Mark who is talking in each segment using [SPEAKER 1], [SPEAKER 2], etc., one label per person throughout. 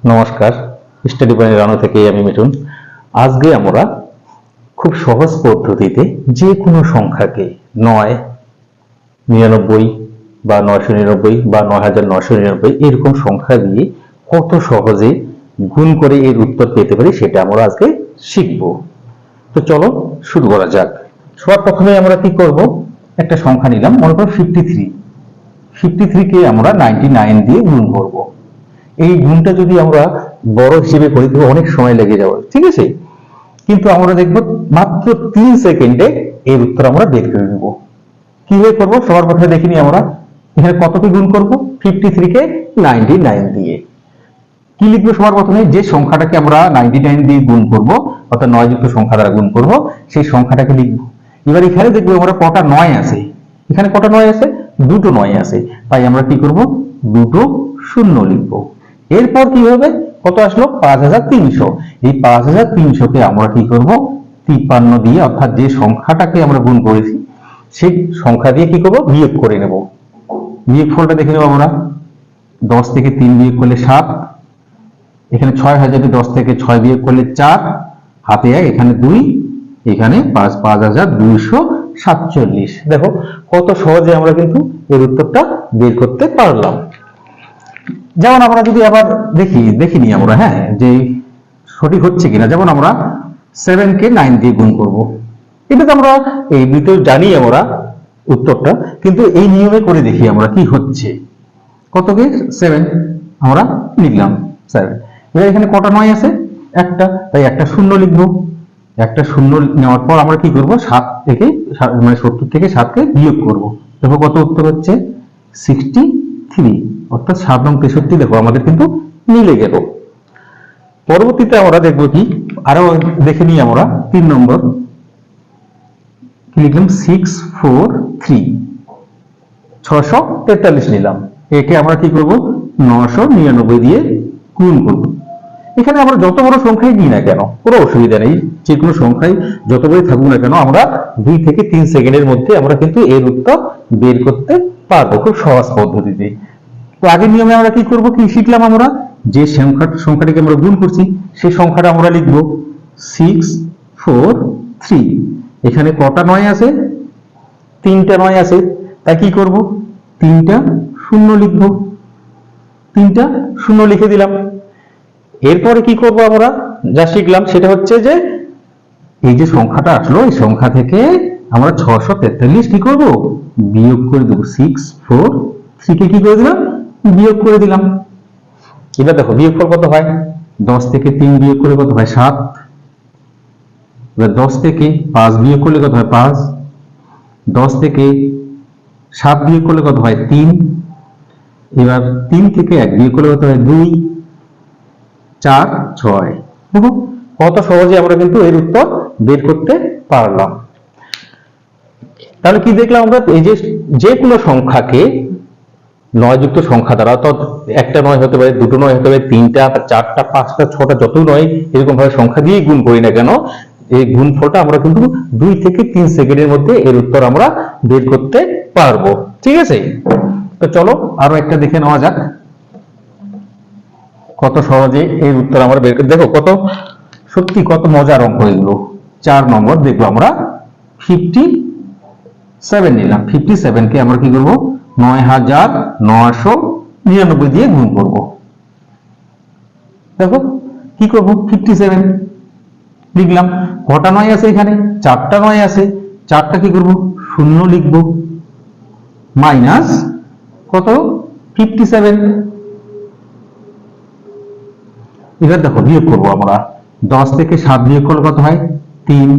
[SPEAKER 1] নমস্কার, study point রানো থেকে আমি মিঠুন। আজকে আমরা খুব সহজ পদ্ধতিতে যে কোনো সংখ্যাকে 9, 99 বা 999 বা 9999 এরকম সংখ্যা দিয়ে কত সহজে গুণ করে এর উত্তর পেতে পারি সেটা আমরা আজকে শিখব। তো চলো শুরু করা যাক। সবার প্রথমে আমরা কি করব, একটা সংখ্যা নিলাম, মনে করো 53 কে আমরা 99 দিয়ে গুণ করব। এই গুণটা যদি আমরা বড় হিসেবে করি তবে অনেক সময় লেগে যাবে, ঠিক আছে? কিন্তু আমরা দেখব মাত্র 3 সেকেন্ডে এর উত্তর আমরা বের করে নেব। কিভাবে করব সবার প্রথমে দেখিনি আমরা এখানে কতকে গুণ করব, 53 কে 99 দিয়ে। কি লিখবো সবার প্রথমে, যে সংখ্যাটাকে আমরা 99 দিয়ে গুণ করব অর্থাৎ 9 যুক্ত সংখ্যা দ্বারা গুণ করব সেই সংখ্যাটাকে লিখব। এবার এখানে দেখবো আমরা কটা 9 আছে, এখানে কটা 9 আছে, দুটো 9 আছে, তাই আমরা কি করব, দুটো শূন্য লিখব। এরপর কি হবে, কত আসলো, 5300। এই 5300 কে আমরা কি করব, 53 দিয়ে অর্থাৎ যে সংখ্যাটাকে আমরা গুণ করেছি সেই সংখ্যা দিয়ে কি করব, বিয়োগ করে নেব। বিয়োগফলটা দেখে নেব আমরা, 10 থেকে 3 বিয়োগ করলে 7, এখানে 6000 10 থেকে 6 বিয়োগ করলে 4, হাতে 1, এখানে 2, এখানে 5, 5247। দেখো কত সহজে আমরা কিন্তু এর উত্তরটা বের করতে পারলাম। যেমন আমরা যদি আবার দেখিনি আমরা, হ্যাঁ, যে সঠিক হচ্ছে কিনা, যেমন আমরা 7 কে 9 দিয়ে গুণ করব। এটা তো আমরা এই ভিতর জানি আমরা উত্তরটা, কিন্তু এই নিয়মে করে দেখি আমরা কি হচ্ছে। কতকে 7 আমরা লিখলাম 7, এবার এখানে কটা 9 আছে, একটা, তাই একটা শূন্য লিখবো। একটা শূন্য নেওয়ার পর আমরা কি করব, 7 থেকে মানে 70 থেকে 7 কে বিয়োগ করব। দেখো কত উত্তর হচ্ছে, 63, অর্থাৎ 7 এবং 63 দেখো আমাদের কিন্তু মিলে গেল। পরবর্তীতে আমরা দেখব কি, আরো দেখে নিই আমরা 3 নম্বর কি লিখলাম, 643, 643 নিলাম। একে আমরা কি করব, 999 দিয়ে গুণ করব। এখানে আমরা যত বড় সংখ্যাই নিই না কেন কোনো অসুবিধা নেই, যে কোনো সংখ্যাই যত বড়ই থাকুক না কেন আমরা 2 থেকে 3 সেকেন্ডের মধ্যে আমরা কিন্তু এর উত্তর বের করতে পারবো খুব সহজ পদ্ধতিতে। তো আগের নিয়মে আমরা কি করব, কি শিখলাম আমরা, যে সংখ্যাটাকে আমরা গুণ করছি সেই সংখ্যাটা আমরা লিখব 643। এখানে কটা 9 আছে, 3টা 9 আছে, তাই কি করব, 3টা শূন্য লিখব, 3টা শূন্য লিখে দিলাম। এরপরে কি করব, আমরা যা শিখলাম সেটা হচ্ছে যে এই যে সংখ্যাটা আসলো এই সংখ্যা থেকে আমরা 643 কি করব, বিয়োগ করে দেব। 643 কে কি করে দিলাম, বিয়োগ করে দিলাম। এবার দেখো বিয়োগফল কত হয়, 10 থেকে 3 বিয়োগ করলে কত হয়, 7। এবার 10 থেকে 5 বিয়োগ করলে কত হয়, 5। 10 থেকে 7 বিয়োগ করলে কত হয়, 3। এবার 3 থেকে 1 বিয়োগ করলে কত হয়, 2, 4, 6। দেখো কত সহজে আমরা কিন্তু এর উত্তর বের করতে পারলাম। তাহলে কি দেখলাম আমরা, এই যে কোনো সংখ্যাকে 9 যুক্ত সংখ্যা দ্বারা, অর্থাৎ একটা 9 হতে পারে, দুটো 9 হতে পারে, 3টা, 4টা, 5টা, 6টা, যত 9 এরকম ভাবে সংখ্যা দিয়ে গুণ করি না কেন, এই গুণফলটা আমরা কিন্তু 2 থেকে 3 সেকেন্ডের মধ্যে এর উত্তর আমরা বের করতে পারবো, ঠিক আছে? তো চলো আরো একটা দেখে নেওয়া যাক কত সহজে এর উত্তর আমরা বের করে। দেখো কত সত্যি কত মজার অঙ্ক এগুলো। 4 নম্বর দেখবো আমরা 57 নিলাম। 57 কে আমরা কি করব, 9999 দিয়ে গুণ করব। দেখো কি করব, 57 লিখলাম। কটা 9 আছে এখানে, 4টা 9 আছে, 4টা কি করব, শূন্য লিখব, মাইনাস কত, 57। এবার দেখো বিয়োগ করব আমরা, 10 থেকে 7 বিয়োগ করলে কত হয়, 3।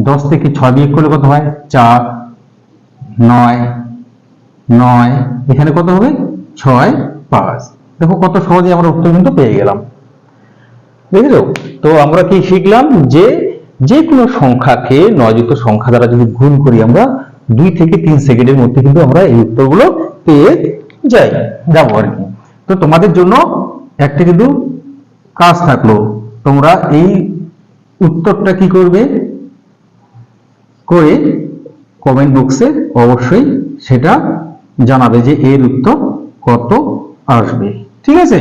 [SPEAKER 1] 10 থেকে 6 বিয়োগ করলে কত হয়, 4। 9, 9, এখানে কত হবে, 6, 5। দেখো কত সহজে আমরা উত্তর কিন্তু পেয়ে গেলাম, বুঝলো? তো আমরা কি শিখলাম, যে কোনো সংখ্যাকে 9 যুক্ত সংখ্যা দ্বারা যদি গুণ করি আমরা 2 থেকে 3 সেকেন্ডের মধ্যে কিন্তু আমরা এই উত্তরগুলো পেয়ে যাবো আর কি। তো তোমাদের জন্য একটা কিন্তু কাজ থাকলো, তোমরা এই উত্তরটা কি করবে, করে কমেন্ট বক্সে অবশ্যই সেটা জানাবে যে এর উত্তর কত আসবে, ঠিক আছে?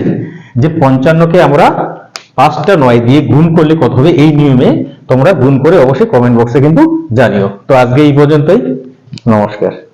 [SPEAKER 1] যে 55কে আমরা 5টা 9 দিয়ে গুণ করলে কত হবে, এই নিয়মে তোমরা গুণ করে অবশ্যই কমেন্ট বক্সে কিন্তু জানিও। তো আজকে এই পর্যন্তই, নমস্কার।